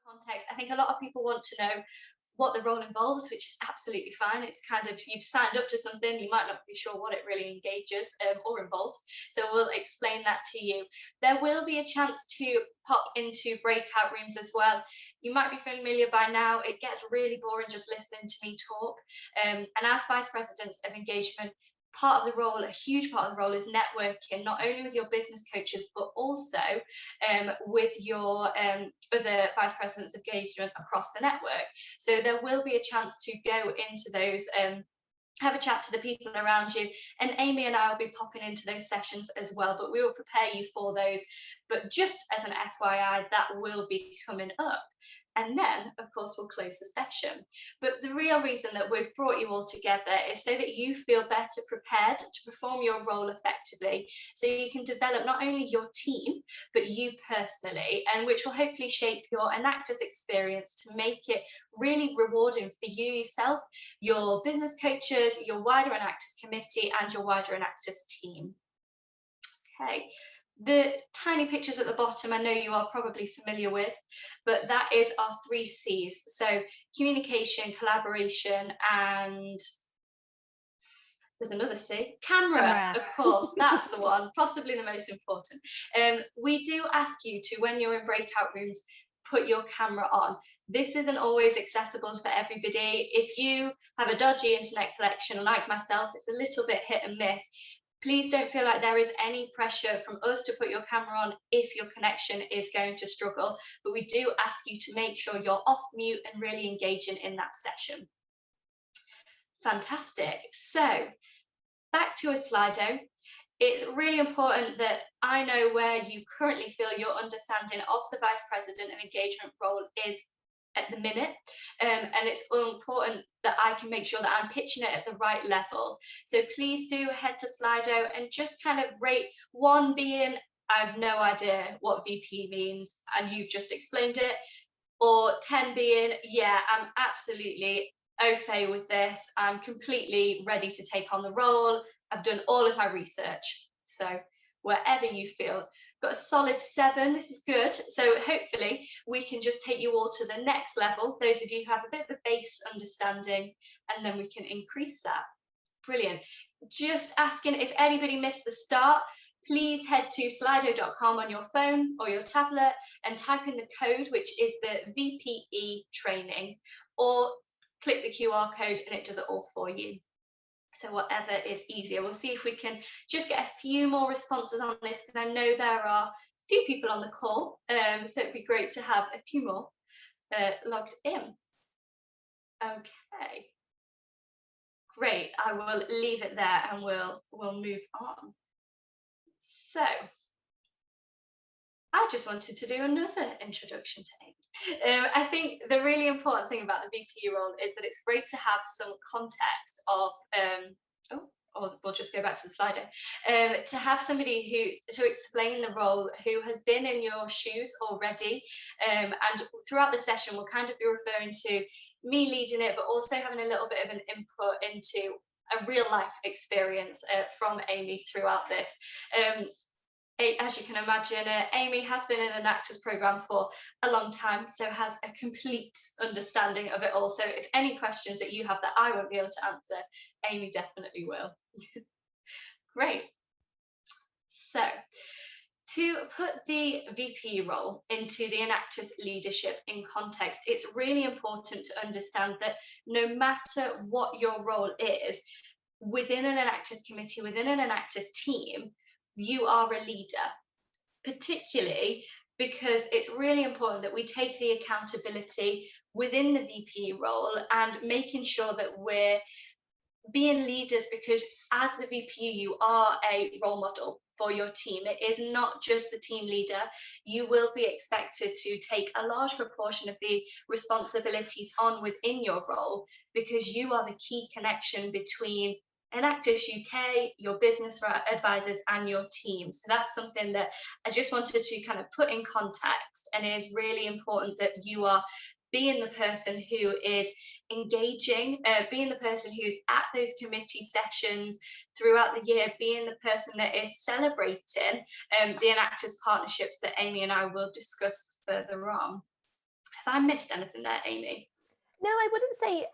context. I think a lot of people want to know what the role involves, which is absolutely fine. It's kind of, you've signed up to something, you might not be sure what it really engages or involves. So we'll explain that to you. There will be a chance to pop into breakout rooms as well. You might be familiar by now, it gets really boring just listening to me talk. And as Vice Presidents of Engagement, part of the role, a huge part of the role, is networking, not only with your business coaches, but also with your other vice presidents of engagement across the network. So there will be a chance to go into those, have a chat to the people around you, and Amy and I will be popping into those sessions as well, but we will prepare you for those. But just as an FYI, that will be coming up. And then, of course, we'll close the session. But the real reason that we've brought you all together is so that you feel better prepared to perform your role effectively, so you can develop not only your team, but you personally, and which will hopefully shape your Enactus experience to make it really rewarding for you yourself, your business coaches, your wider Enactus committee, and your wider Enactus team. Okay. The tiny pictures at the bottom, I know you are probably familiar with, but that is our 3 C's. So communication, collaboration, and there's another C, camera. Of course, that's the one, possibly the most important. We do ask you to, when you're in breakout rooms, put your camera on. This isn't always accessible for everybody. If you have a dodgy internet connection, like myself, it's a little bit hit and miss. Please don't feel like there is any pressure from us to put your camera on if your connection is going to struggle, but we do ask you to make sure you're off mute and really engaging in that session. Fantastic. So back to a Slido. It's really important that I know where you currently feel your understanding of the Vice President of Engagement role is at the minute, and it's important that I can make sure that I'm pitching it at the right level. So please do head to Slido and just kind of rate, 1 being I have no idea what VP means and you've just explained it, or 10 being yeah, I'm absolutely au fait with this, I'm completely ready to take on the role, I've done all of my research. So wherever you feel. Got a solid 7, this is good. So hopefully we can just take you all to the next level, those of you who have a bit of a base understanding, and then we can increase that. Brilliant. Just asking if anybody missed the start, please head to slido.com on your phone or your tablet and type in the code, which is the VPE training, or click the QR code and it does it all for you. So whatever is easier. We'll see if we can just get a few more responses on this, because I know there are a few people on the call, so it'd be great to have a few more logged in. Okay, great. I will leave it there and we'll move on. So I just wanted to do another introduction to Amy. I think the really important thing about the VPE role is that it's great to have some context of, or we'll just go back to the Slido, to have somebody to explain the role who has been in your shoes already. And throughout the session, we'll kind of be referring to me leading it, but also having a little bit of an input into a real life experience from Amy throughout this. As you can imagine, Amy has been in an Enactus programme for a long time, so has a complete understanding of it all. So if any questions that you have that I won't be able to answer, Amy definitely will. Great. So to put the VPE role into the Enactus leadership in context, it's really important to understand that no matter what your role is, within an Enactus committee, within an Enactus team, you are a leader, particularly because it's really important that we take the accountability within the VPE role and making sure that we're being leaders, because as the VPE, you are a role model for your team. It is not just the team leader. You will be expected to take a large proportion of the responsibilities on within your role, because you are the key connection between Enactus UK, your business advisors, and your team. So that's something that I just wanted to kind of put in context, and it is really important that you are being the person who is engaging, being the person who's at those committee sessions throughout the year, being the person that is celebrating the Enactus partnerships that Amy and I will discuss further on. Have I missed anything there, Amy? No, I wouldn't say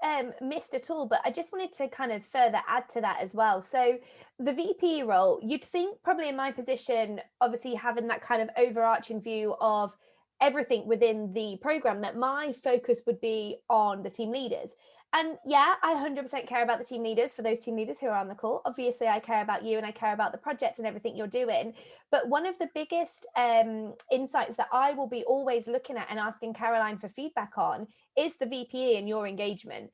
missed at all, but I just wanted to kind of further add to that as well. So the VP role, you'd think probably in my position, obviously having that kind of overarching view of everything within the program, that my focus would be on the team leaders. And yeah, I 100% care about the team leaders. For those team leaders who are on the call, obviously I care about you and I care about the project and everything you're doing. But one of the biggest insights that I will be always looking at and asking Caroline for feedback on is the VPE and your engagement,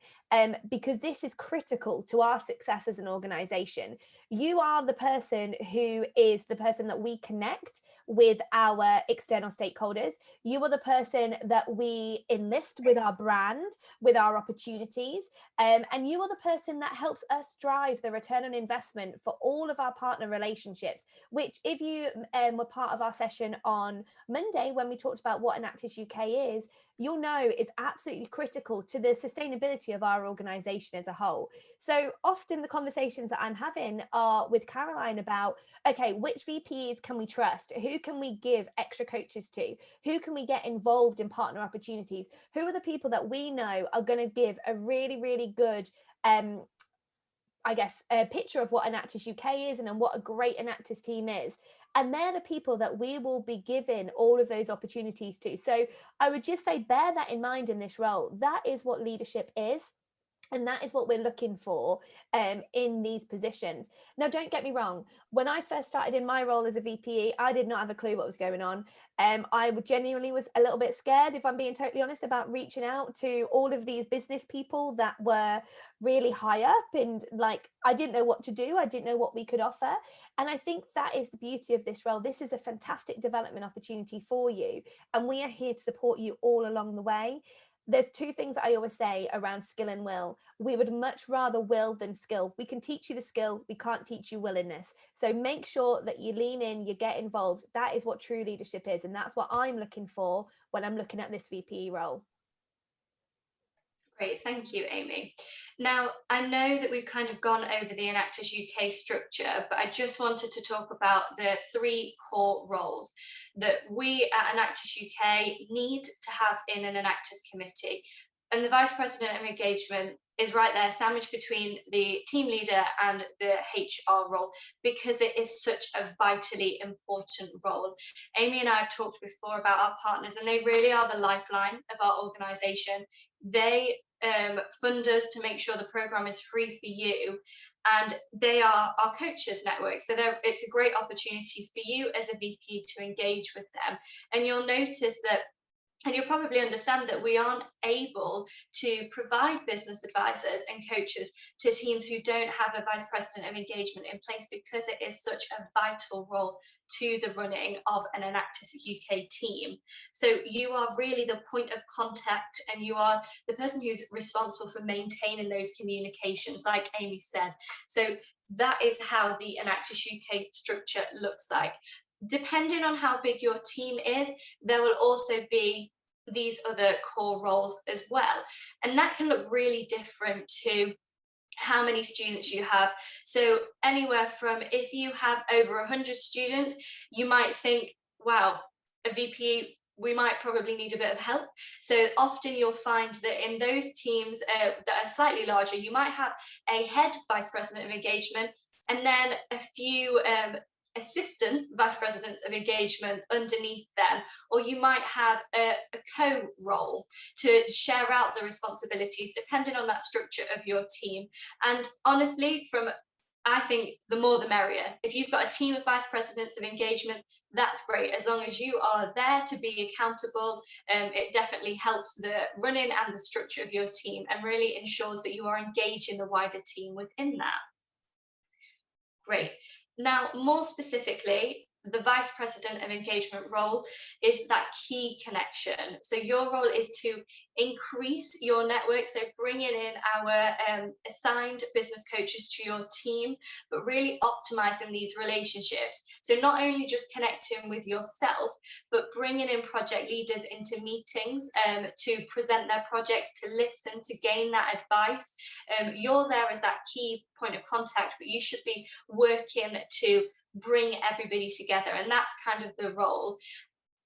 because this is critical to our success as an organization. You are the person who is the person that we connect with our external stakeholders. You are the person that we enlist with our brand, with our opportunities, and you are the person that helps us drive the return on investment for all of our partner relationships, which if you were part of our session on Monday when we talked about what Enactus UK is, you'll know is absolutely critical to the sustainability of our organization as a whole. So often the conversations that I'm having are with Caroline about, okay, which VPs can we trust? Who can we give extra coaches to? Who can we get involved in partner opportunities? Who are the people that we know are going to give a really, really good I guess, a picture of what Enactus UK is and what a great Enactus team is. And they're the people that we will be giving all of those opportunities to. So I would just say, bear that in mind in this role. That is what leadership is. And that is what we're looking for in these positions. Now, don't get me wrong. When I first started in my role as a VPE, I did not have a clue what was going on. I genuinely was a little bit scared, if I'm being totally honest, about reaching out to all of these business people that were really high up. And like, I didn't know what to do. I didn't know what we could offer. And I think that is the beauty of this role. This is a fantastic development opportunity for you. And we are here to support you all along the way. There's two things that I always say around skill and will. We would much rather will than skill. We can teach you the skill, we can't teach you willingness. So make sure that you lean in, you get involved. That is what true leadership is. And that's what I'm looking for when I'm looking at this VPE role. Great, thank you, Amy. Now, I know that we've kind of gone over the Enactus UK structure, but I just wanted to talk about the three core roles that we at Enactus UK need to have in an Enactus committee. And the Vice President of Engagement is right there, sandwiched between the team leader and the HR role, because it is such a vitally important role. Amy and I have talked before about our partners, and they really are the lifeline of our organisation. They fund us to make sure the program is free for you, and they are our coaches network, so it's a great opportunity for you as a VP to engage with them. And you'll notice that, and you'll probably understand that we aren't able to provide business advisors and coaches to teams who don't have a vice president of engagement in place, because it is such a vital role to the running of an Enactus UK team. So you are really the point of contact, and you are the person who's responsible for maintaining those communications, like Amy said. So that is how the Enactus UK structure looks like. Depending on how big your team is, there will also be these other core roles as well. And that can look really different to how many students you have. So anywhere from, if you have over 100 students, you might think, wow, a VP, we might probably need a bit of help. So often you'll find that in those teams that are slightly larger, you might have a head vice president of engagement, and then a few assistant vice presidents of engagement underneath them, or you might have a co-role to share out the responsibilities depending on that structure of your team. And honestly, I think the more the merrier. If you've got a team of vice presidents of engagement, that's great. As long as you are there to be accountable, it definitely helps the running and the structure of your team, and really ensures that you are engaging the wider team within that. Great. Now, more specifically, the Vice President of Engagement role is that key connection. So your role is to increase your network, so bringing in our assigned business coaches to your team, but really optimizing these relationships. So not only just connecting with yourself, but bringing in project leaders into meetings to present their projects, to listen, to gain that advice. You're there as that key point of contact, but you should be working to bring everybody together, and that's kind of the role.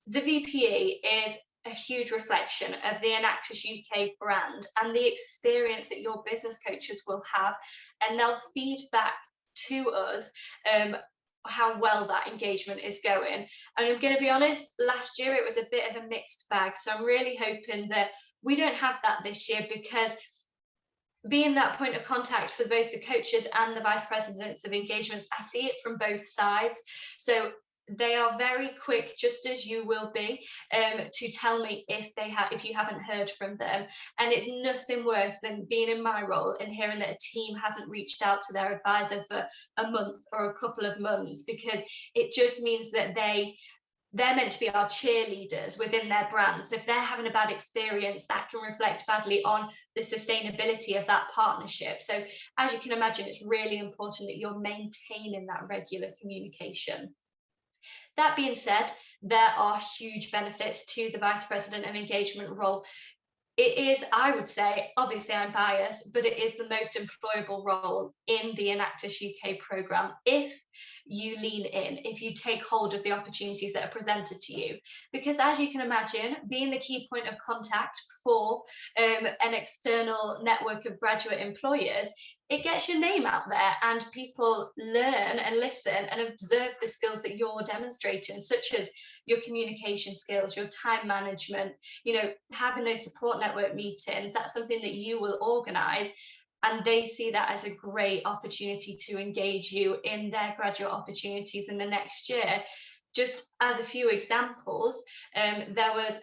The VPE is a huge reflection of the Enactus UK brand and the experience that your business coaches will have, and they'll feed back to us how well that engagement is going. And I'm going to be honest, last year it was a bit of a mixed bag, so I'm really hoping that we don't have that this year, because being that point of contact for both the coaches and the vice presidents of engagements, I see it from both sides. So they are very quick, just as you will be, to tell me if you haven't heard from them. And it's nothing worse than being in my role and hearing that a team hasn't reached out to their advisor for a month or a couple of months, because it just means that they're meant to be our cheerleaders within their brand. So if they're having a bad experience, that can reflect badly on the sustainability of that partnership. So as you can imagine, it's really important that you're maintaining that regular communication. That being said, there are huge benefits to the vice president of engagement role. It is, I would say, obviously I'm biased, but it is the most employable role in the Enactus UK programme if you lean in, if you take hold of the opportunities that are presented to you. Because as you can imagine, being the key point of contact for an external network of graduate employers, it gets your name out there, and people learn and listen and observe the skills that you're demonstrating, such as your communication skills, your time management, having those support network meetings. That's something that you will organise, and they see that as a great opportunity to engage you in their graduate opportunities in the next year. Just as a few examples, there was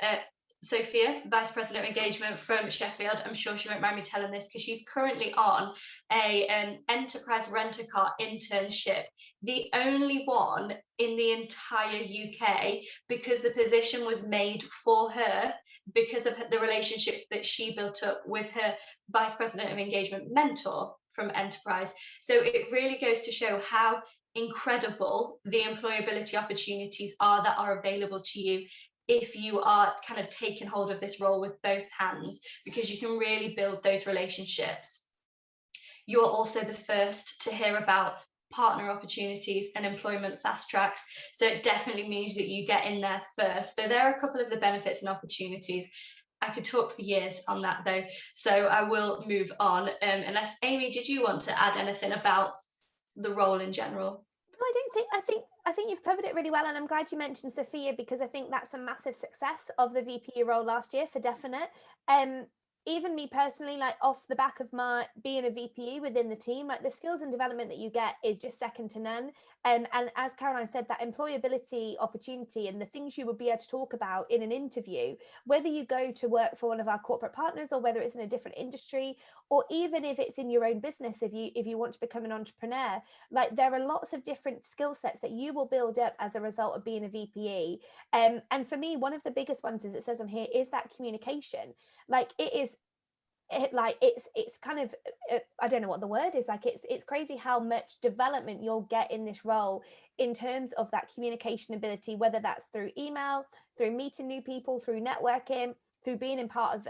Sophia, Vice President of Engagement from Sheffield. I'm sure she won't mind me telling this, because she's currently on an enterprise rent-a-car internship, the only one in the entire UK, because the position was made for her because of the relationship that she built up with her Vice President of Engagement mentor from Enterprise. So it really goes to show how incredible the employability opportunities are that are available to you if you are kind of taking hold of this role with both hands, because you can really build those relationships. You are also the first to hear about partner opportunities and employment fast tracks, so it definitely means that you get in there first. So there are a couple of the benefits and opportunities. I could talk for years on that though, so I will move on, unless Amy, did you want to add anything about the role in general? No, I don't think. I think you've covered it really well, and I'm glad you mentioned Sophia, because I think that's a massive success of the VPE role last year, for definite. Even me personally, like off the back of my being a VPE within the team, like the skills and development that you get is just second to none. And as Caroline said, that employability opportunity and the things you would be able to talk about in an interview, whether you go to work for one of our corporate partners or whether it's in a different industry, or even if it's in your own business, if you want to become an entrepreneur, like there are lots of different skill sets that you will build up as a result of being a VPE. And for me, one of the biggest ones, as it says on here, is that communication. Like it's kind of I don't know what the word is, like it's crazy how much development you'll get in this role in terms of that communication ability, whether that's through email, through meeting new people, through networking, through being in part of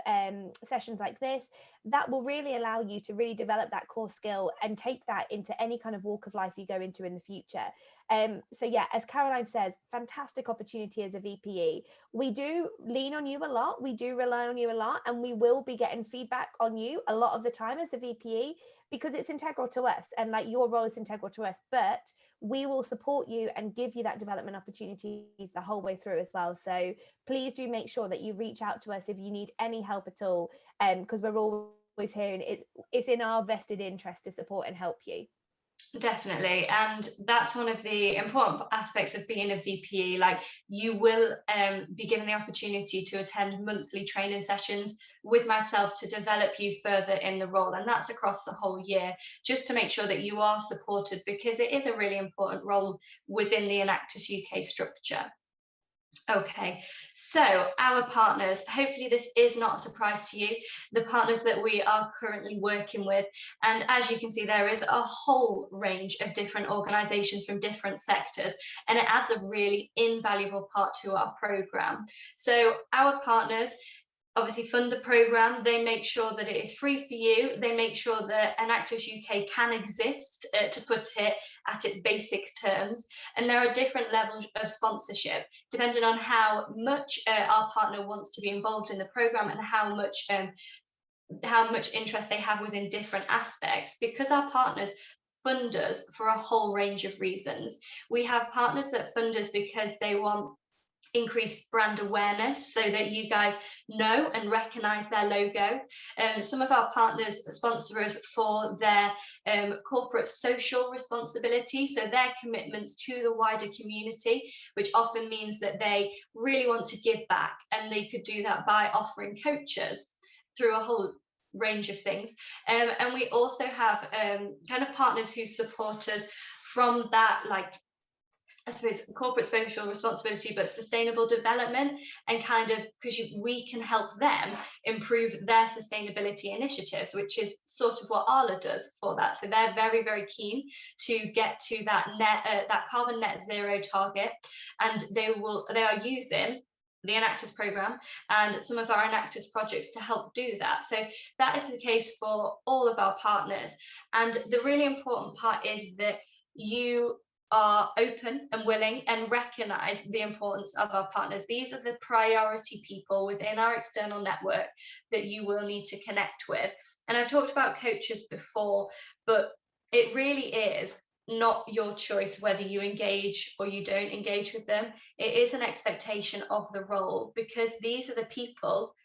sessions like this. That will really allow you to really develop that core skill and take that into any kind of walk of life you go into in the future. So yeah, as Caroline says, fantastic opportunity as a VPE. We do lean on you a lot, we do rely on you a lot, and we will be getting feedback on you a lot of the time as a VPE, because it's integral to us, and like your role is integral to us, but we will support you and give you that development opportunities the whole way through as well. So please do make sure that you reach out to us if you need any help at all, because we're always here, and it's in our vested interest to support and help you. Definitely, and that's one of the important aspects of being a VPE. Like, you will be given the opportunity to attend monthly training sessions with myself to develop you further in the role, and that's across the whole year, just to make sure that you are supported, because it is a really important role within the Enactus UK structure. Okay, so our partners, hopefully this is not a surprise to you, the partners that we are currently working with. And as you can see, there is a whole range of different organisations from different sectors, and it adds a really invaluable part to our programme. So our partners, obviously fund the program. They make sure that it is free for you. They make sure that Enactus UK can exist, to put it at its basic terms. And there are different levels of sponsorship depending on how much our partner wants to be involved in the program, and how much interest they have within different aspects, because our partners fund us for a whole range of reasons. We have partners that fund us because they want increased brand awareness, so that you guys know and recognize their logo. Some of our partners sponsor us for their corporate social responsibility, so their commitments to the wider community, which often means that they really want to give back, and they could do that by offering coaches through a whole range of things. And we also have kind of partners who support us from that, like, I suppose, corporate social responsibility, but sustainable development, and kind of, because we can help them improve their sustainability initiatives, which is sort of what Arla does for that. So they're very, very keen to get to that carbon net zero target, and they are using the Enactus program and some of our Enactus projects to help do that. So that is the case for all of our partners. And the really important part is that you are open and willing and recognize the importance of our partners. These are the priority people within our external network that you will need to connect with. And I've talked about coaches before, but it really is not your choice whether you engage or you don't engage with them. It is an expectation of the role, because these are the people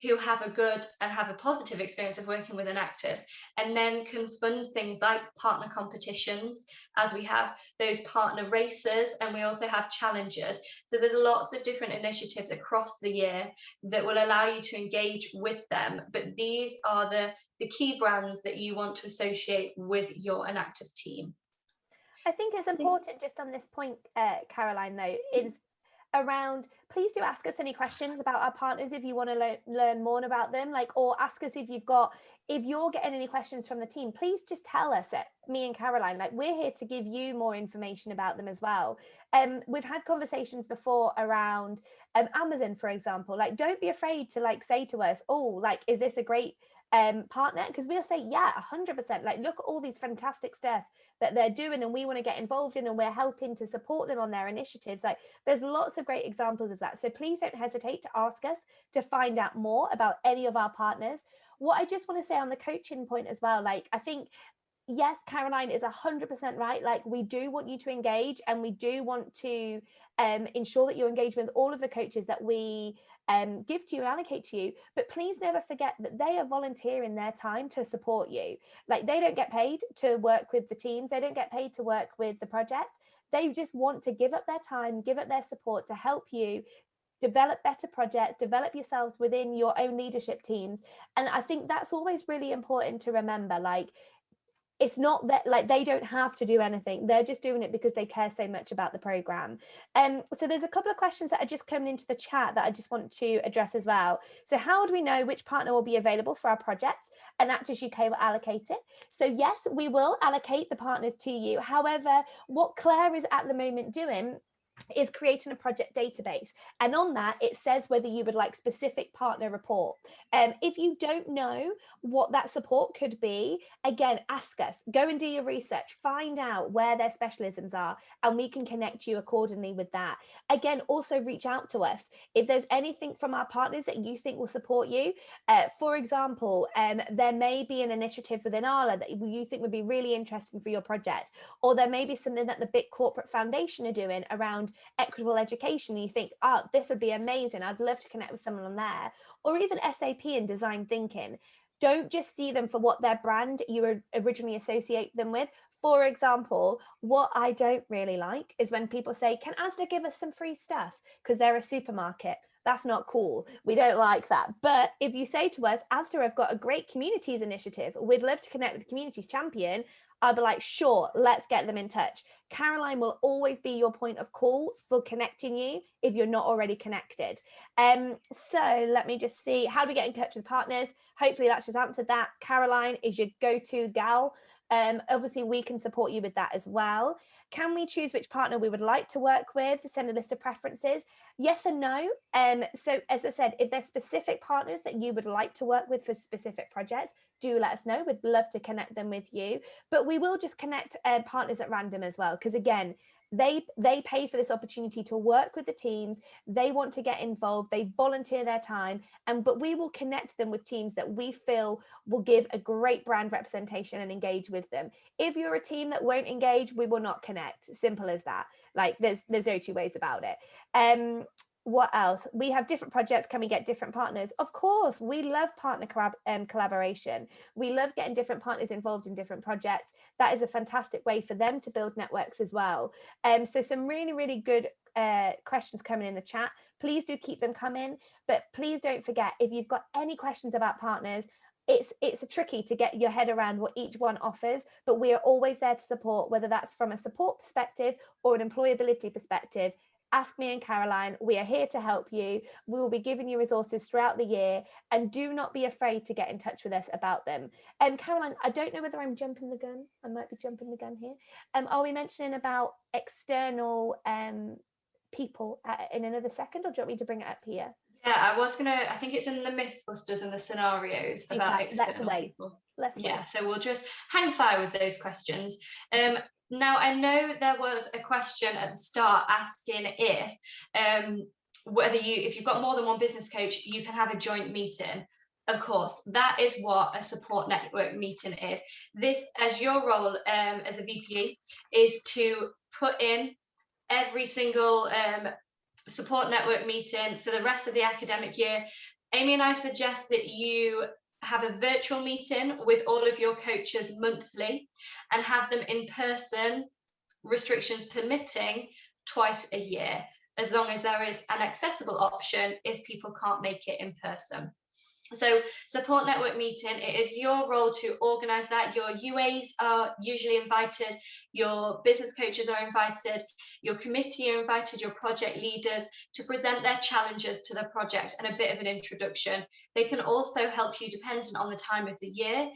who have a good and have a positive experience of working with Enactus, and then can fund things like partner competitions, as we have those partner races, and we also have challenges. So there's lots of different initiatives across the year that will allow you to engage with them. But these are the key brands that you want to associate with your Enactus team. I think it's important, just on this point, Caroline, though, is around, please do ask us any questions about our partners if you want to learn more about them, like, or ask us if you're getting any questions from the team. Please just tell us, me and Caroline, like, we're here to give you more information about them as well. We've had conversations before around Amazon, for example. Like, don't be afraid to, like, say to us, oh, like, is this a great partner? Because we'll say, yeah, 100%. Like, look at all these fantastic stuff that they're doing and we want to get involved in, and we're helping to support them on their initiatives. Like, there's lots of great examples of that. So please don't hesitate to ask us to find out more about any of our partners. What I just want to say on the coaching point as well, like, I think, yes, Caroline is 100% right. Like, we do want you to engage, and we do want to ensure that you engage with all of the coaches that we give to you and allocate to you. But please never forget that they are volunteering their time to support you. Like, they don't get paid to work with the teams. They don't get paid to work with the project. They just want to give up their time, give up their support to help you develop better projects, develop yourselves within your own leadership teams. And I think that's always really important to remember. Like, it's not that, like, they don't have to do anything. They're just doing it because they care so much about the program. So there's a couple of questions that are just coming into the chat that I just want to address as well. So how do we know which partner will be available for our project? Enactus UK will allocate it. So yes, we will allocate the partners to you. However, what Claire is at the moment doing is creating a project database, and on that it says whether you would like specific partner report. If you don't know what that support could be, again, ask us, go and do your research, find out where their specialisms are, and we can connect you accordingly with that. Again, also reach out to us if there's anything from our partners that you think will support you. For example, there may be an initiative within Arla that you think would be really interesting for your project, or there may be something that the big corporate foundation are doing around equitable education, and you think, oh, this would be amazing, I'd love to connect with someone on there. Or even SAP and design thinking. Don't just see them for what their brand you originally associate them with. For example, what I don't really like is when people say, can Asda give us some free stuff because they're a supermarket? That's not cool. We don't like that. But if you say to us, Asda have got a great communities initiative, we'd love to connect with the communities champion, I'll be like, sure, let's get them in touch. Caroline will always be your point of call for connecting you if you're not already connected. So let me just see, how do we get in touch with partners? Hopefully that's just answered that. Caroline is your go-to gal Obviously, we can support you with that as well. Can we choose which partner we would like to work with? Send a list of preferences. Yes and no. So as I said, if there's specific partners that you would like to work with for specific projects, do let us know. We'd love to connect them with you. But we will just connect partners at random as well, because again, they pay for this opportunity to work with the teams. They want to get involved, they volunteer their time, but we will connect them with teams that we feel will give a great brand representation and engage with them. If you're a team that won't engage, we will not connect. Simple as that. Like there's no two ways about it. What else? We have different projects. Can we get different partners? Of course, we love partner collaboration. We love getting different partners involved in different projects. That is a fantastic way for them to build networks as well. So some really, really good questions coming in the chat. Please do keep them coming, but please don't forget, if you've got any questions about partners, it's tricky to get your head around what each one offers, but we are always there to support, whether that's from a support perspective or an employability perspective. Ask me and Caroline. We are here to help you. We will be giving you resources throughout the year, and do not be afraid to get in touch with us about them. Caroline, I don't know whether I'm jumping the gun. I might be jumping the gun here. Are we mentioning about external people in another second, or do you want me to bring it up here? Yeah, I think it's in the Mythbusters and the scenarios about external people. So we'll just hang fire with those questions. Now, I know there was a question at the start asking if if you've got more than one business coach, you can have a joint meeting. Of course, that is what a support network meeting is. This, as your role as a VPE, is to put in every single support network meeting for the rest of the academic year. Amy and I suggest that you have a virtual meeting with all of your coaches monthly and have them in person, restrictions permitting, twice a year, as long as there is an accessible option if people can't make it in person. So support network meeting, it is your role to organise that. Your UAs are usually invited, your business coaches are invited, your committee are invited, your project leaders, to present their challenges to the project and a bit of an introduction. They can also help you, dependent on the time of the year,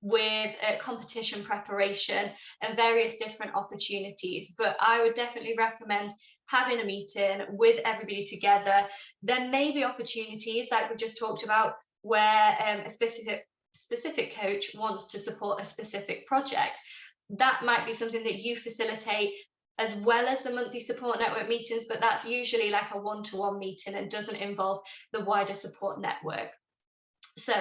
with competition preparation and various different opportunities. But I would definitely recommend having a meeting with everybody together. There may be opportunities, like we just talked about, where a specific coach wants to support a specific project. That might be something that you facilitate as well as the monthly support network meetings, but that's usually like a one-to-one meeting and doesn't involve the wider support network. So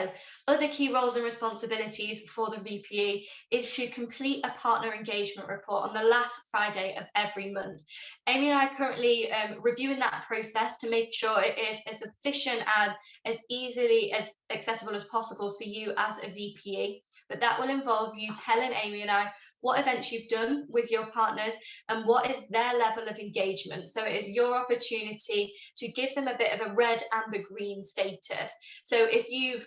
other key roles and responsibilities for the VPE is to complete a partner engagement report on the last Friday of every month. Amy and I are currently reviewing that process to make sure it is as efficient and as easily as accessible as possible for you as a VPE. But that will involve you telling Amy and I what events you've done with your partners and what is their level of engagement. So it is your opportunity to give them a bit of a red, amber, green status. So if you've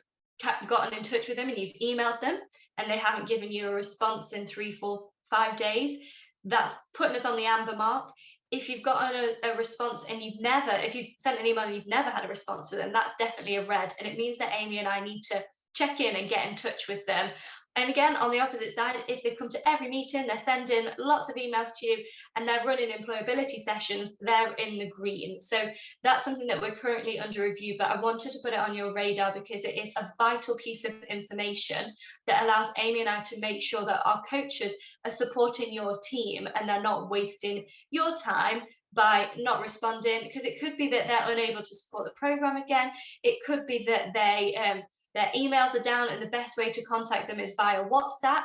gotten in touch with them and you've emailed them and they haven't given you a response in 3, 4, 5 days, that's putting us on the amber mark. If you've gotten a response and if you've sent an email and you've never had a response to them, that's definitely a red. And it means that Amy and I need to check in and get in touch with them. And again, on the opposite side, if they've come to every meeting, they're sending lots of emails to you and they're running employability sessions, they're in the green. So that's something that we're currently under review, but I wanted to put it on your radar because it is a vital piece of information that allows Amy and I to make sure that our coaches are supporting your team and they're not wasting your time by not responding, because it could be that they're unable to support the program again. It could be that their emails are down and the best way to contact them is via WhatsApp.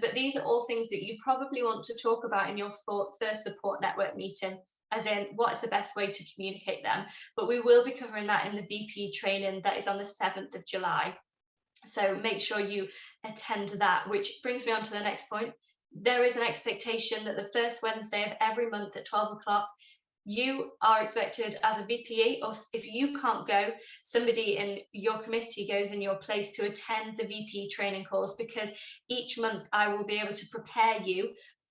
But these are all things that you probably want to talk about in your first support network meeting, as in what is the best way to communicate them. But we will be covering that in the VP training that is on the 7th of July. So make sure you attend that, which brings me on to the next point. There is an expectation that the first Wednesday of every month at 12 o'clock, you are expected as a VPE, or if you can't go, somebody in your committee goes in your place to attend the VPE training calls, because each month I will be able to prepare you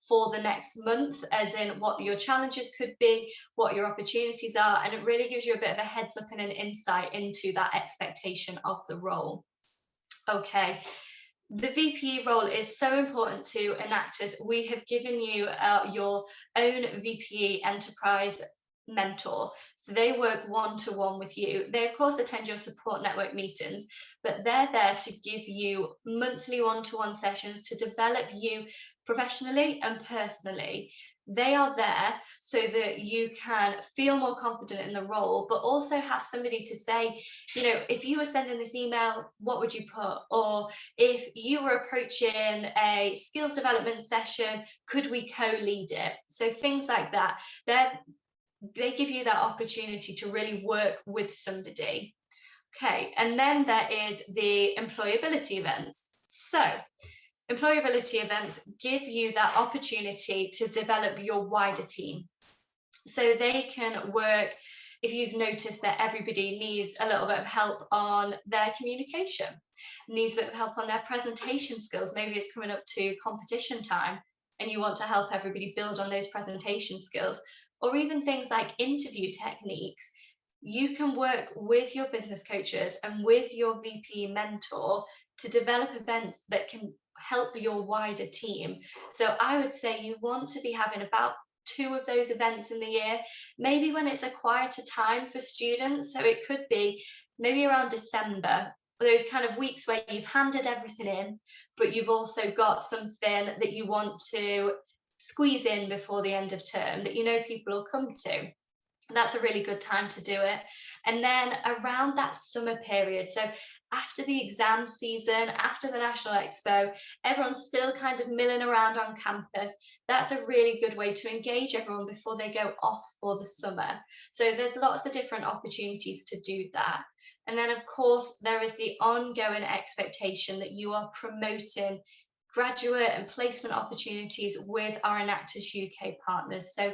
for the next month, as in what your challenges could be, what your opportunities are, and it really gives you a bit of a heads up and an insight into that expectation of the role. Okay. The VPE role is so important to Enactus. We have given you your own VPE enterprise mentor. So they work one-to-one with you. They, of course, attend your support network meetings, but they're there to give you monthly one-to-one sessions to develop you professionally and personally. They are there so that you can feel more confident in the role, but also have somebody to say, you know, if you were sending this email, what would you put? Or if you were approaching a skills development session, could we co-lead it? So things like that. They give you that opportunity to really work with somebody. Okay, and then there is the employability events. So employability events give you that opportunity to develop your wider team. So they can work, if you've noticed that everybody needs a little bit of help on their communication, needs a bit of help on their presentation skills, maybe it's coming up to competition time and you want to help everybody build on those presentation skills, or even things like interview techniques, you can work with your business coaches and with your VP mentor to develop events that can help your wider team. So I would say you want to be having about 2 of those events in the year, maybe when it's a quieter time for students. So it could be maybe around December, those kind of weeks where you've handed everything in, but you've also got something that you want to squeeze in before the end of term that you know people will come to. That's a really good time to do it. And then around that summer period, so after the exam season, after the National Expo, everyone's still kind of milling around on campus. That's a really good way to engage everyone before they go off for the summer. So there's lots of different opportunities to do that. And then, of course, there is the ongoing expectation that you are promoting graduate and placement opportunities with our Enactus UK partners. So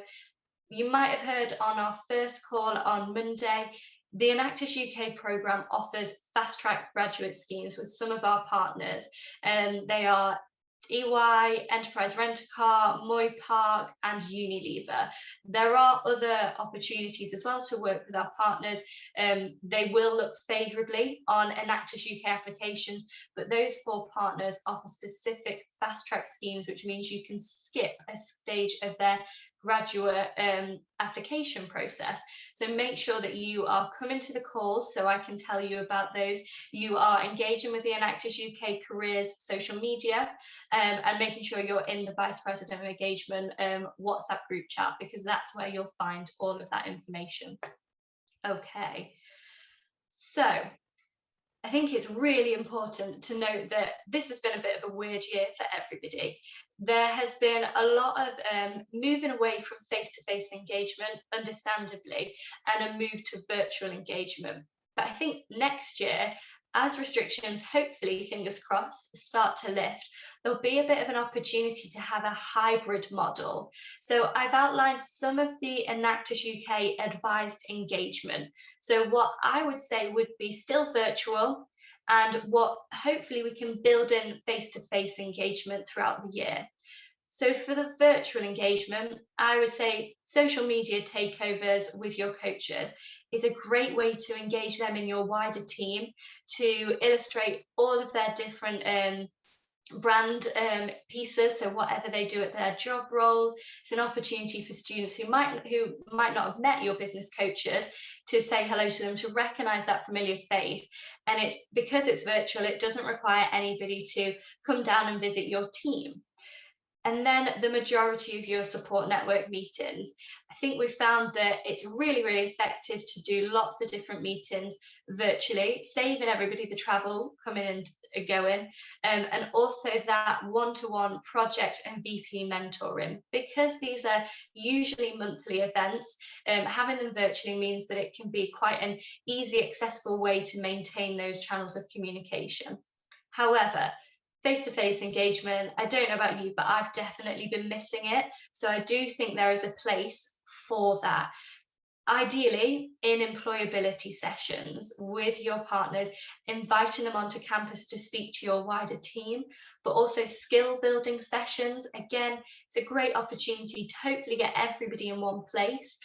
you might have heard on our first call on Monday, the Enactus UK programme offers fast-track graduate schemes with some of our partners, and they are EY, Enterprise Rent-A-Car, Moy Park and Unilever. There are other opportunities as well to work with our partners. They will look favourably on Enactus UK applications, but those 4 partners offer specific fast-track schemes, which means you can skip a stage of their graduate application process. So make sure that you are coming to the calls so I can tell you about those. You are engaging with the Enactus UK Careers social media and making sure you're in the Vice President of Engagement WhatsApp group chat, because that's where you'll find all of that information. Okay, so I think it's really important to note that this has been a bit of a weird year for everybody. There has been a lot of moving away from face-to-face engagement, understandably, and a move to virtual engagement. But I think next year, as restrictions, hopefully, fingers crossed, start to lift, there'll be a bit of an opportunity to have a hybrid model. So I've outlined some of the Enactus UK advised engagement. So what I would say would be still virtual, and what hopefully we can build in face-to-face engagement throughout the year. So for the virtual engagement, I would say social media takeovers with your coaches is a great way to engage them in your wider team, to illustrate all of their different brand pieces. So whatever they do at their job role, it's an opportunity for students who might not have met your business coaches to say hello to them, to recognize that familiar face. And it's because it's virtual, it doesn't require anybody to come down and visit your team. And then the majority of your support network meetings, I think we found that it's really, really effective to do lots of different meetings virtually, saving everybody the travel, coming and going, and also that one-to-one project and VP mentoring. Because these are usually monthly events, having them virtually means that it can be quite an easy, accessible way to maintain those channels of communication. However, face-to-face engagement, I don't know about you, but I've definitely been missing it. So I do think there is a place for that. Ideally, in employability sessions with your partners, inviting them onto campus to speak to your wider team, but also skill building sessions. Again, it's a great opportunity to hopefully get everybody in one place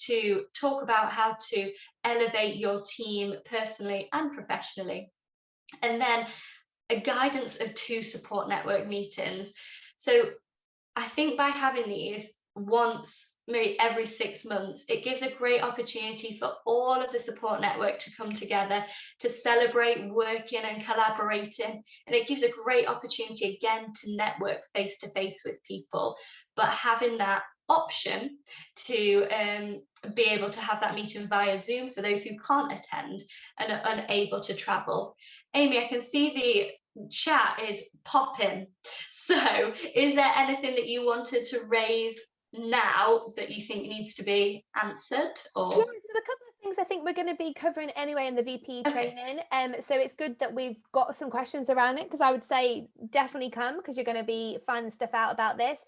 to talk about how to elevate your team personally and professionally. And then a guidance of 2 support network meetings. So I think by having these once, maybe every 6 months, it gives a great opportunity for all of the support network to come together to celebrate working and collaborating. And it gives a great opportunity again to network face to face with people. But having that option to be able to have that meeting via Zoom for those who can't attend and are unable to travel. Amy, I can see the chat is popping. So is there anything that you wanted to raise now that you think needs to be answered? Or Yeah, so a couple of things I think we're going to be covering anyway in the VP okay, training. So it's good that we've got some questions around it, because I would say definitely come, because you're going to be finding stuff out about this.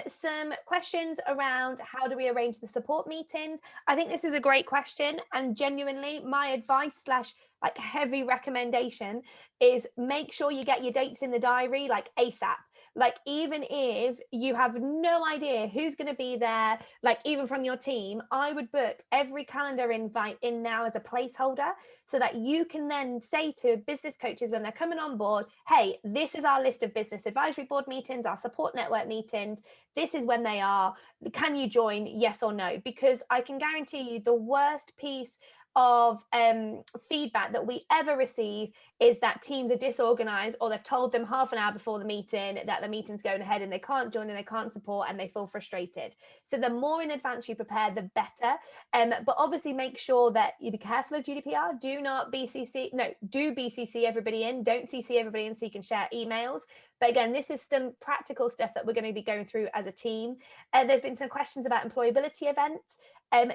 Some questions around how do we arrange the support meetings. I think this is a great question, and genuinely my advice slash like heavy recommendation is make sure you get your dates in the diary like ASAP. Like, even if you have no idea who's going to be there, like even from your team, I would book every calendar invite in now as a placeholder, so that you can then say to business coaches when they're coming on board, hey, this is our list of business advisory board meetings, our support network meetings. This is when they are. Can you join? Yes or no? Because I can guarantee you the worst piece of feedback that we ever receive is that teams are disorganized, or they've told them half an hour before the meeting that the meeting's going ahead and they can't join and they can't support and they feel frustrated. So the more in advance you prepare, the better. But obviously make sure that you be careful of GDPR. Do not BCC, no, do BCC everybody in, don't CC everybody in so you can share emails. But again, this is some practical stuff that we're going to be going through as a team. There's been some questions about employability events.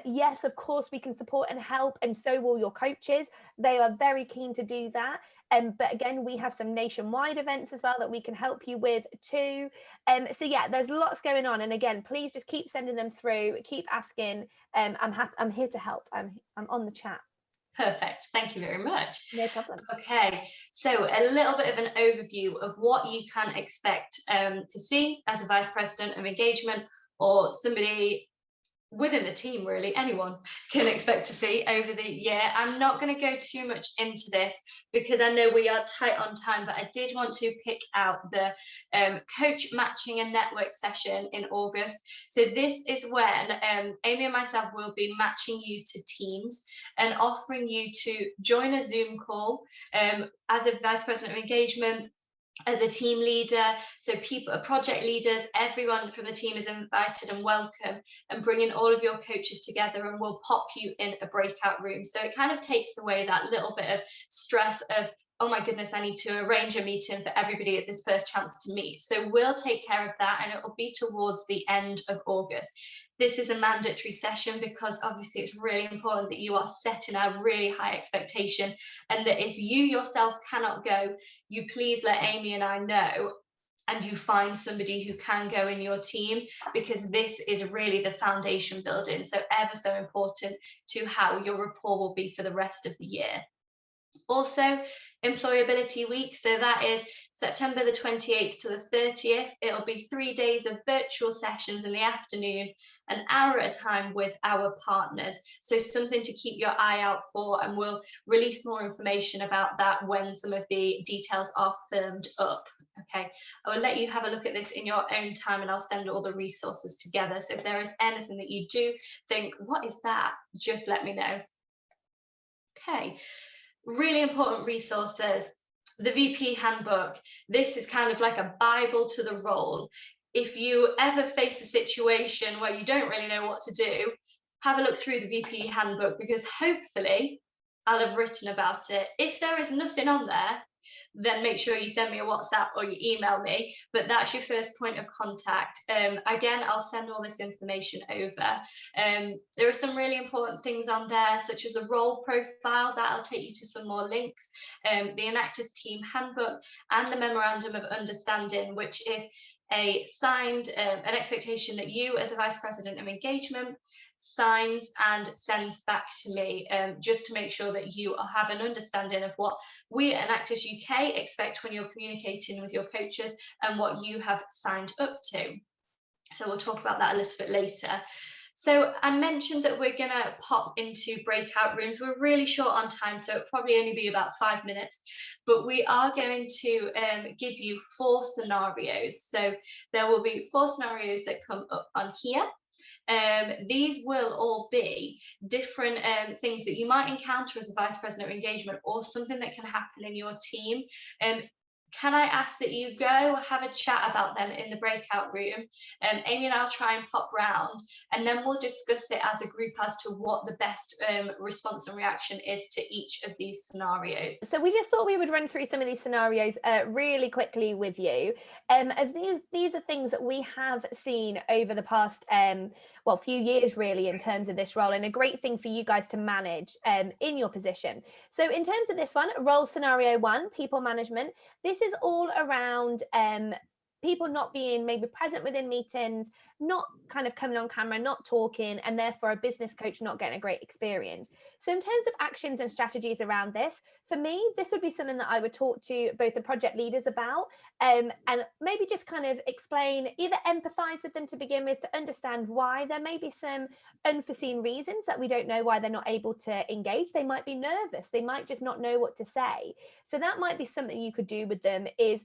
Yes, of course, we can support and help, and so will your coaches. They are very keen to do that. But again, we have some nationwide events as well that we can help you with too. So yeah, there's lots going on. And again, please just keep sending them through, keep asking. I'm here to help. I'm on the chat. perfect. Thank you very much. No problem. Okay, so a little bit of an overview of what you can expect to see as a Vice President of Engagement, or somebody within the team, really, anyone can expect to see over the year. I'm not going to go too much into this because I know we are tight on time, but I did want to pick out the coach matching and network session in August. So this is when Amy and myself will be matching you to teams and offering you to join a Zoom call as a Vice President of Engagement, as a team leader. So people, project leaders, everyone from the team is invited and welcome, and bringing all of your coaches together, and we'll pop you in a breakout room. So it kind of takes away that little bit of stress of, oh my goodness, I need to arrange a meeting for everybody at this first chance to meet. So we'll take care of that, and it will be towards the end of August. This is a mandatory session because obviously it's really important that you are setting a really high expectation, and that if you yourself cannot go, you please let Amy and I know, and you find somebody who can go in your team, because this is really the foundation building. So ever so important to how your rapport will be for the rest of the year. Also, Employability Week, so that is September the 28th to the 30th. It'll be 3 days of virtual sessions in the afternoon, an hour at a time with our partners. So something to keep your eye out for, and we'll release more information about that when some of the details are firmed up. Okay, I will let you have a look at this in your own time, and I'll send all the resources together. So if there is anything that you do think, what is that? Just let me know. Okay. Really important resources, the VP Handbook. This is kind of like a Bible to the role. If you ever face a situation where you don't really know what to do, have a look through the VP Handbook, because hopefully I'll have written about it. If there is nothing on there, then make sure you send me a WhatsApp or you email me, but that's your first point of contact. Again, I'll send all this information over. There are some really important things on there, such as a role profile, that'll take you to some more links, the Enactus Team Handbook, and the Memorandum of Understanding, which is a signed, an expectation that you as a Vice President of Engagement signs and sends back to me, just to make sure that you have an understanding of what we at Enactus UK expect when you're communicating with your coaches and what you have signed up to. So we'll talk about that a little bit later. So I mentioned that we're going to pop into breakout rooms. We're really short on time, so it'll probably only be about 5 minutes, but we are going to give you 4 scenarios. So there will be 4 scenarios that come up on here. These will all be different things that you might encounter as a vice president of engagement, or something that can happen in your team. Can I ask that you go have a chat about them in the breakout room? Amy and I'll try and pop round, and then we'll discuss it as a group as to what the best response and reaction is to each of these scenarios. So we just thought we would run through some of these scenarios really quickly with you, as these are things that we have seen over the past few years really in terms of this role, and a great thing for you guys to manage in your position. So in terms of this one, role scenario 1, people management, this is all around people not being maybe present within meetings, not kind of coming on camera, not talking, and therefore a business coach not getting a great experience. So in terms of actions and strategies around this, for me, this would be something that I would talk to both the project leaders about, and maybe just kind of explain, either empathize with them to begin with, to understand why there may be some unforeseen reasons that we don't know why they're not able to engage. They might be nervous, they might just not know what to say. So that might be something you could do with them, is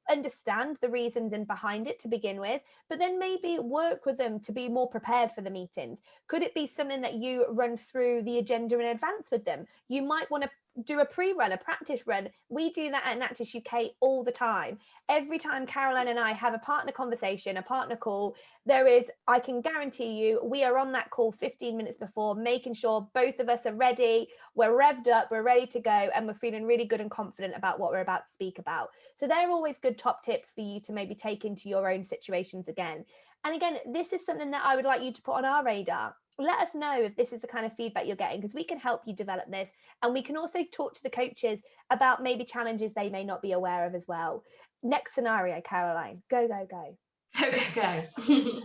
understand the reasons and behind it to begin with, but then maybe work with them to be more prepared for the meetings. Could it be something that you run through the agenda in advance with them? You might want to do a pre-run, a practice run. We do that at Enactus UK all the time. Every time Caroline and I have a partner conversation, a partner call, I can guarantee you, we are on that call 15 minutes before, making sure both of us are ready, we're revved up, we're ready to go, and we're feeling really good and confident about what we're about to speak about. So they're always good top tips for you to maybe take into your own situations again. And again, this is something that I would like you to put on our radar. Let us know if this is the kind of feedback you're getting, because we can help you develop this. And we can also talk to the coaches about maybe challenges they may not be aware of as well. Next scenario, Caroline. Go, go, go. Go, go, go.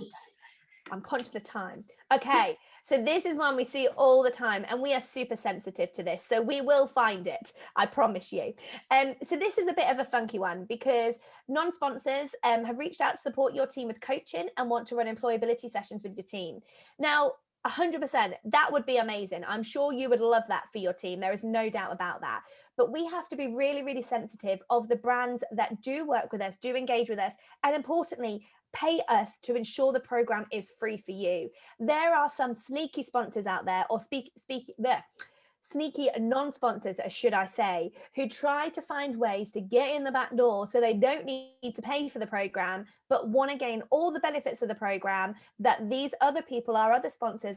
I'm conscious of time. Okay, so this is one we see all the time, and we are super sensitive to this. So we will find it, I promise you. So this is a bit of a funky one, because non-sponsors have reached out to support your team with coaching and want to run employability sessions with your team. Now, 100%, that would be amazing. I'm sure you would love that for your team. There is no doubt about that. But we have to be really, really sensitive of the brands that do work with us, do engage with us, and importantly, pay us to ensure the program is free for you. There are some sneaky sponsors out there, or sneaky non-sponsors, should I say, who try to find ways to get in the back door so they don't need to pay for the program, but want to gain all the benefits of the program that these other people, our other sponsors,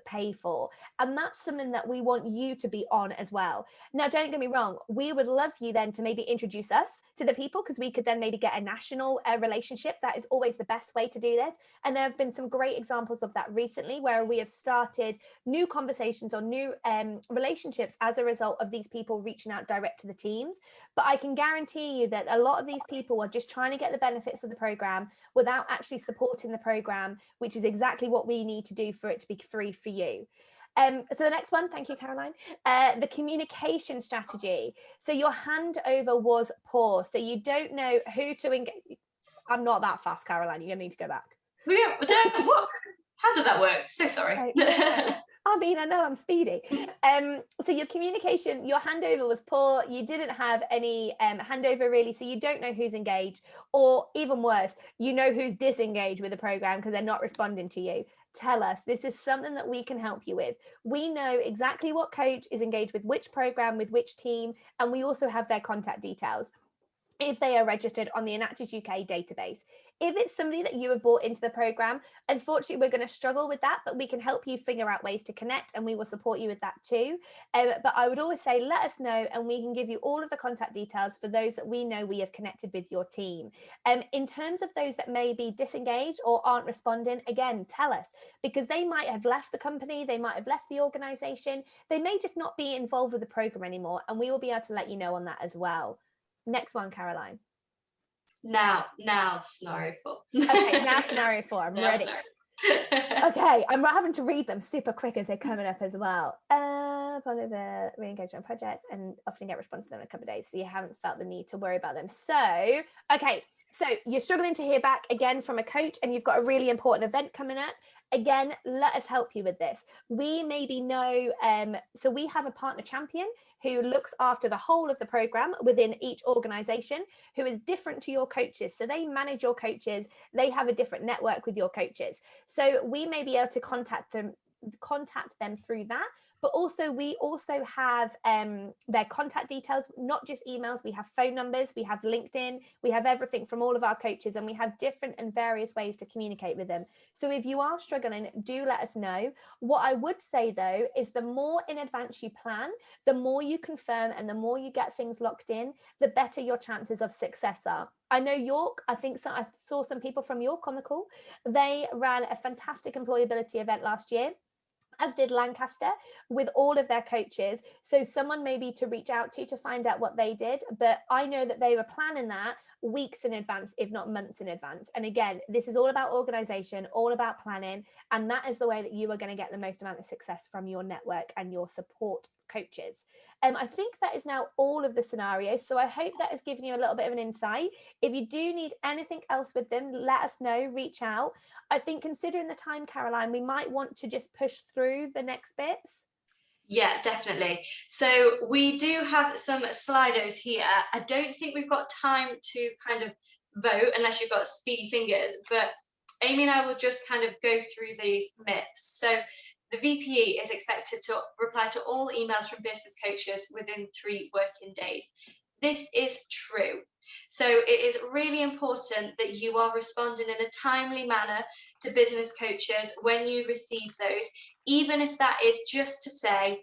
pay for. And that's something that we want you to be on as well. Now, don't get me wrong, we would love you then to maybe introduce us to the people, because we could then maybe get a national relationship. That is always the best way to do this. And there have been some great examples of that recently, where we have started new conversations or new relationships as a result of these people reaching out direct to the teams. But I can guarantee you that a lot of these people are just trying to get the benefits of the program without actually supporting the program, which is exactly what we need to do for it to be free for you. So the next one, thank you, Caroline, the communication strategy. So your handover was poor, so you don't know who to engage. I'm not that fast, Caroline, you're gonna need to go back. What? How did that work? So sorry. I mean, I know I'm speedy. So your communication, your handover was poor. You didn't have any handover really, so you don't know who's engaged, or even worse, you know who's disengaged with the program because they're not responding to you. Tell us. This is something that we can help you with. We know exactly what coach is engaged with which program, with which team, and we also have their contact details if they are registered on the Enactus UK database. If it's somebody that you have brought into the program, unfortunately, we're going to struggle with that, but we can help you figure out ways to connect, and we will support you with that too. But I would always say, let us know, and we can give you all of the contact details for those that we know we have connected with your team. In terms of those that may be disengaged or aren't responding, again, tell us, because they might have left the company, they might have left the organisation, they may just not be involved with the program anymore, and we will be able to let you know on that as well. Next one, Caroline. Now scenario 4. Okay, now scenario 4. I'm ready. Okay, I'm having to read them super quick as they're coming up as well. popular re-engagement projects and often get response to them in a couple of days, so you haven't felt the need to worry about them. So, okay, so you're struggling to hear back again from a coach and you've got a really important event coming up. Again, let us help you with this. We maybe know, so we have a partner champion who looks after the whole of the program within each organization, who is different to your coaches. So they manage your coaches, they have a different network with your coaches. So we may be able to contact them through that. But also we also have their contact details, not just emails. We have phone numbers, we have LinkedIn, we have everything from all of our coaches, and we have different and various ways to communicate with them. So if you are struggling, do let us know. What I would say though is the more in advance you plan, the more you confirm and the more you get things locked in, the better your chances of success are. I know York, I saw some people from York on the call. They ran a fantastic employability event last year, as did Lancaster, with all of their coaches. So someone maybe to reach out to find out what they did. But I know that they were planning that weeks in advance, if not months in advance. And again, this is all about organization, all about planning. And that is the way that you are going to get the most amount of success from your network and your support coaches. I think that is now all of the scenarios. So I hope that has given you a little bit of an insight. If you do need anything else with them, let us know, reach out. I think considering the time, Caroline, we might want to just push through the next bits. Yeah, definitely. So we do have some Slidos here. I don't think we've got time to kind of vote unless you've got speedy fingers, but Amy and I will just kind of go through these myths. So the VPE is expected to reply to all emails from business coaches within 3 working days. This is true. So it is really important that you are responding in a timely manner to business coaches when you receive those, even if that is just to say,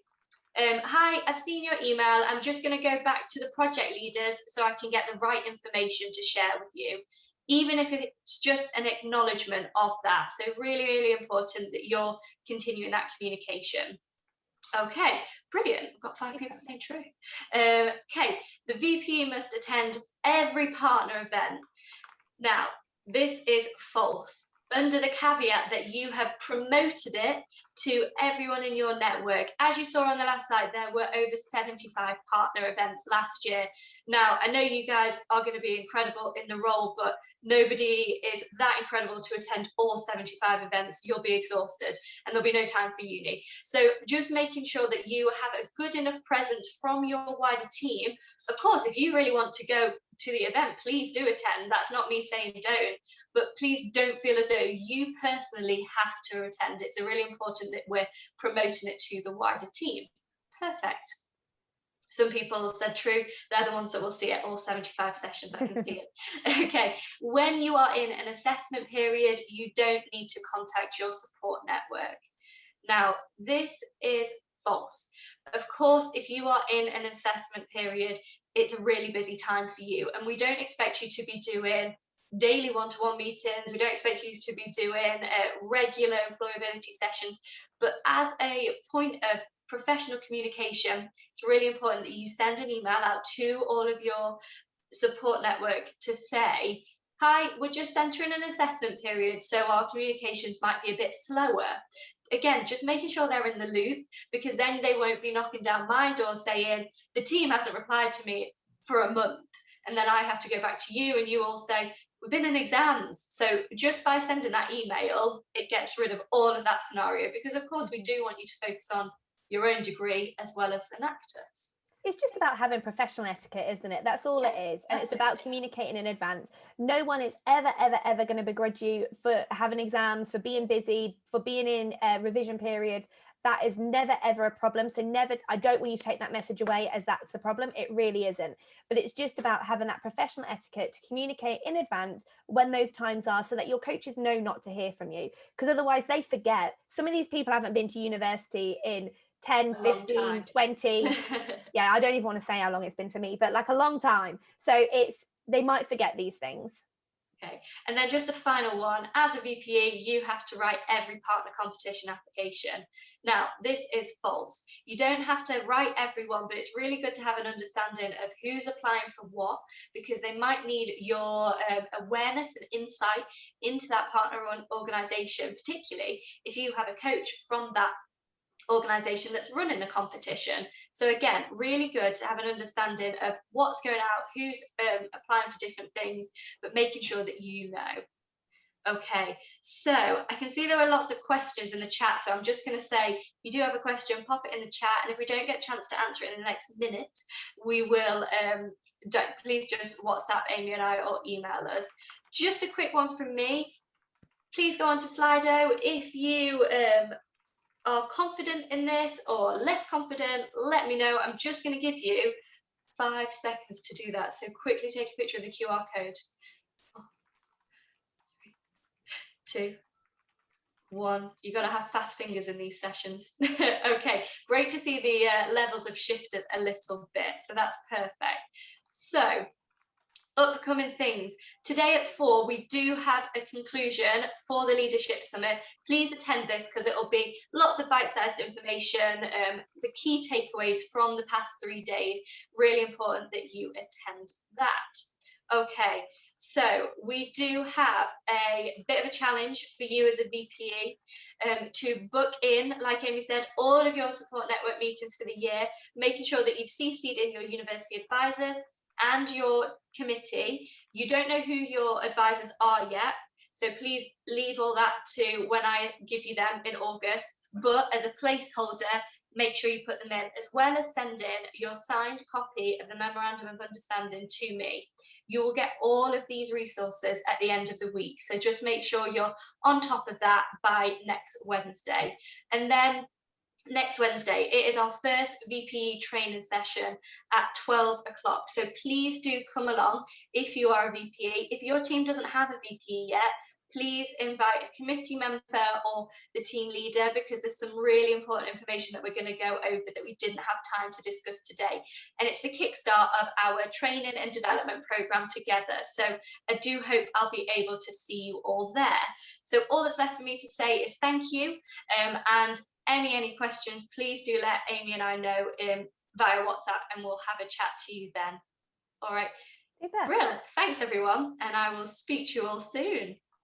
hi, I've seen your email. I'm just going to go back to the project leaders so I can get the right information to share with you, even if it's just an acknowledgement of that. So really, really important that you're continuing that communication. Okay, brilliant. We've got 5 people saying true. Okay, the VP must attend every partner event. Now, this is false, under the caveat that you have promoted it to everyone in your network. As you saw on the last slide, there were over 75 partner events last year. Now, I know you guys are going to be incredible in the role, but nobody is that incredible to attend all 75 events. You'll be exhausted and there'll be no time for uni. So just making sure that you have a good enough presence from your wider team. Of course, if you really want to go to the event, please do attend. That's not me saying don't, but please don't feel as though you personally have to attend. It's really important that we're promoting it to the wider team. Perfect. Some people said true. They're the ones that will see it, all 75 sessions. I can see it. Okay, when you are in an assessment period, you don't need to contact your support network. Now, this is false. Of course, if you are in an assessment period, it's a really busy time for you, and we don't expect you to be doing daily one-to-one meetings. We don't expect you to be doing regular employability sessions, but as a point of professional communication, it's really important that you send an email out to all of your support network to say, hi, we're just entering an assessment period, so our communications might be a bit slower. Again, just making sure they're in the loop, because then they won't be knocking down my door saying, the team hasn't replied to me for a month. And then I have to go back to you and you all say, we've been in exams. So just by sending that email, it gets rid of all of that scenario, because of course we do want you to focus on your own degree as well as Enactus. It's just about having professional etiquette, isn't it? That's all it is. And it's about communicating in advance. No one is ever going to begrudge you for having exams, for being busy, for being in a revision period. That is never, ever a problem. So I don't want you to take that message away as that's a problem. It really isn't. But it's just about having that professional etiquette to communicate in advance when those times are, so that your coaches know not to hear from you. Because otherwise they forget. Some of these people haven't been to university in 10, 15, 20. Yeah, I don't even want to say how long it's been for me, but like a long time. So they might forget these things. Okay, and then just a final one. As a VPE, you have to write every partner competition application. Now, this is false. You don't have to write everyone, but it's really good to have an understanding of who's applying for what, because they might need your awareness and insight into that partner organisation, particularly if you have a coach from that organisation that's running the competition. So again, really good to have an understanding of what's going out, who's applying for different things, but making sure that you know. Okay, so I can see there are lots of questions in the chat, so I'm just going to say, if you do have a question, pop it in the chat, and if we don't get a chance to answer it in the next minute, we will, please just WhatsApp Amy and I or email us. Just a quick one from me. Please go on to Slido. If you are confident in this or less confident, let me know. I'm just going to give you 5 seconds to do that. So quickly take a picture of the QR code. 2, 1. You've got to have fast fingers in these sessions. Okay, great to see the levels have shifted a little bit, so that's perfect. So upcoming things. Today at 4, we do have a conclusion for the Leadership Summit. Please attend this because it'll be lots of bite-sized information, the key takeaways from the past 3 days. Really important that you attend that. Okay, so we do have a bit of a challenge for you as a VPE to book in, like Amy said, all of your support network meetings for the year, making sure that you've CC'd in your university advisors and your committee. You don't know who your advisors are yet, so please leave all that to when I give you them in August, but as a placeholder, make sure you put them in, as well as send in your signed copy of the Memorandum of Understanding to me. You will get all of these resources at the end of the week, so just make sure you're on top of that by next Wednesday. And then next Wednesday, it is our first VPE training session at 12 o'clock. So please do come along if you are a VPE. If your team doesn't have a VPE yet, please invite a committee member or the team leader, because there's some really important information that we're going to go over that we didn't have time to discuss today. And it's the kickstart of our training and development program together. So I do hope I'll be able to see you all there. So all that's left for me to say is thank you. And any questions, please do let Amy and I know via WhatsApp, and we'll have a chat to you then. All right. Super. Brilliant. Thanks, everyone. And I will speak to you all soon.